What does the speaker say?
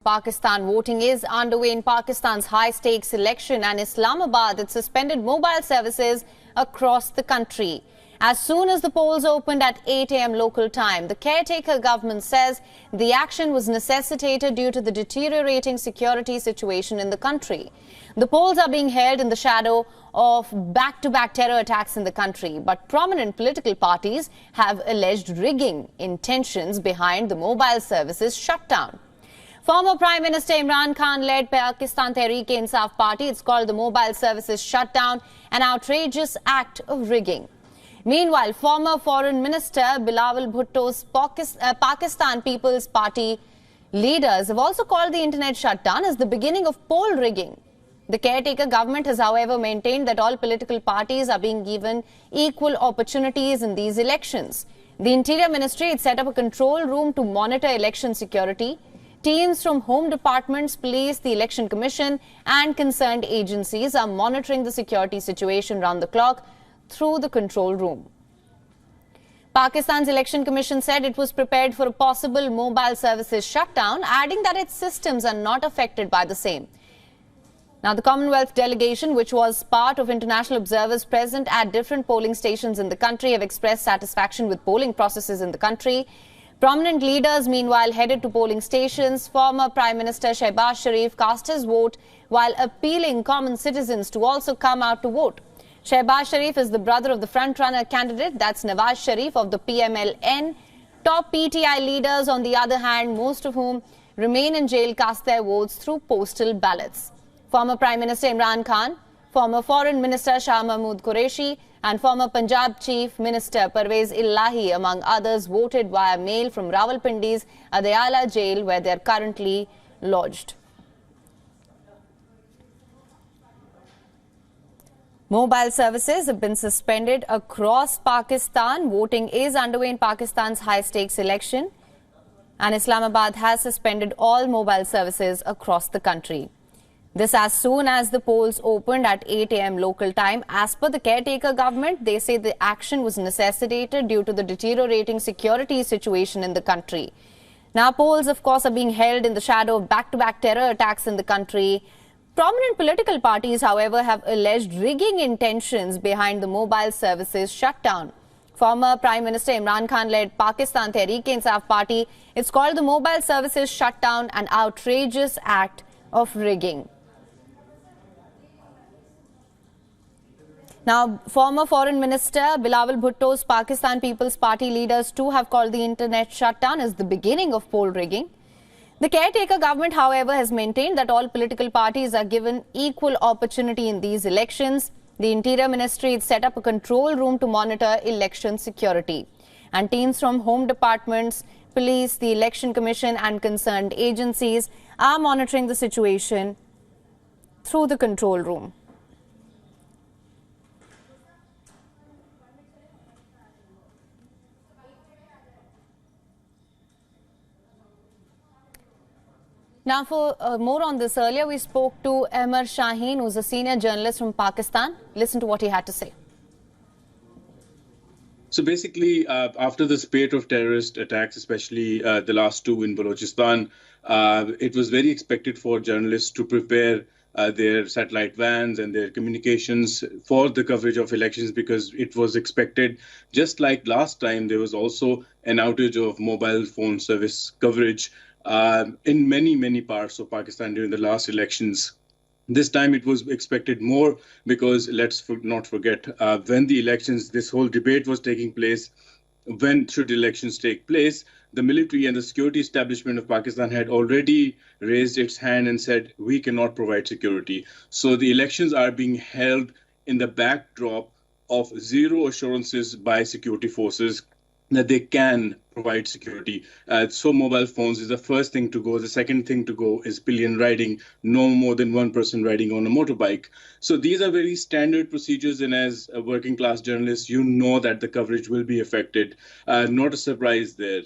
Pakistan. Voting is underway in Pakistan's high-stakes election, and Islamabad had suspended mobile services across the country. As soon as the polls opened at 8 a.m. local time, the caretaker government says the action was necessitated due to the deteriorating security situation in the country. The polls are being held in the shadow of back-to-back terror attacks in the country, but prominent political parties have alleged rigging intentions behind the mobile services shutdown. Former Prime Minister Imran Khan led Pakistan Tehreek-e-Insaf Party. It's called the Mobile Services Shutdown, an outrageous act of rigging. Meanwhile, former Foreign Minister Bilawal Bhutto's Pakistan People's Party leaders have also called the internet shutdown as the beginning of poll rigging. The caretaker government has, however, maintained that all political parties are being given equal opportunities in these elections. The Interior Ministry had set up a control room to monitor election security. Teams from Home Departments, Police, the Election Commission and concerned agencies are monitoring the security situation round the clock through the control room. Pakistan's Election Commission said it was prepared for a possible mobile services shutdown, adding that its systems are not affected by the same. Now, the Commonwealth delegation, which was part of international observers present at different polling stations in the country, have expressed satisfaction with polling processes in the country. Prominent leaders, meanwhile, headed to polling stations. Former Prime Minister Shehbaz Sharif cast his vote while appealing common citizens to also come out to vote. Shehbaz Sharif is the brother of the front-runner candidate, that's Nawaz Sharif of the PMLN. Top PTI leaders, on the other hand, most of whom remain in jail, cast their votes through postal ballots. Former Prime Minister Imran Khan, former Foreign Minister Shah Mahmood Qureshi and former Punjab Chief Minister Parvez Illahi, among others, voted via mail from Rawalpindi's Adayala jail, where they are currently lodged. Mobile services have been suspended across Pakistan. Voting is underway in Pakistan's high-stakes election, and Islamabad has suspended all mobile services across the country. This as soon as the polls opened at 8 a.m. local time. As per the caretaker government, they say the action was necessitated due to the deteriorating security situation in the country. Now, polls, of course, are being held in the shadow of back-to-back terror attacks in the country. Prominent political parties, however, have alleged rigging intentions behind the mobile services shutdown. Former Prime Minister Imran Khan led Pakistan Tehreek-e-Insaf Party. It's called the Mobile Services Shutdown, an outrageous act of rigging. Now, former Foreign Minister Bilawal Bhutto's Pakistan People's Party leaders too have called the internet shutdown as the beginning of poll rigging. The caretaker government, however, has maintained that all political parties are given equal opportunity in these elections. The Interior Ministry has set up a control room to monitor election security. And teams from Home Departments, Police, the Election Commission and concerned agencies are monitoring the situation through the control room. Now, for more on this, earlier we spoke to Amar Shaheen, who's a senior journalist from Pakistan. Listen to what he had to say. So basically, after the spate of terrorist attacks, especially the last two in Balochistan, it was very expected for journalists to prepare their satellite vans and their communications for the coverage of elections, because it was expected, just like last time, there was also an outage of mobile phone service coverage in many parts of Pakistan during the last elections. This time it was expected more because let's not forget, when the elections, this whole debate was taking place, when should elections take place, the military and the security establishment of Pakistan had already raised its hand and said, we cannot provide security. So the elections are being held in the backdrop of zero assurances by security forces that they can provide security. So mobile phones is the first thing to go. The second thing to go is pillion riding, no more than one person riding on a motorbike. So these are very standard procedures, and as a working class journalist, you know that the coverage will be affected. Not a surprise there.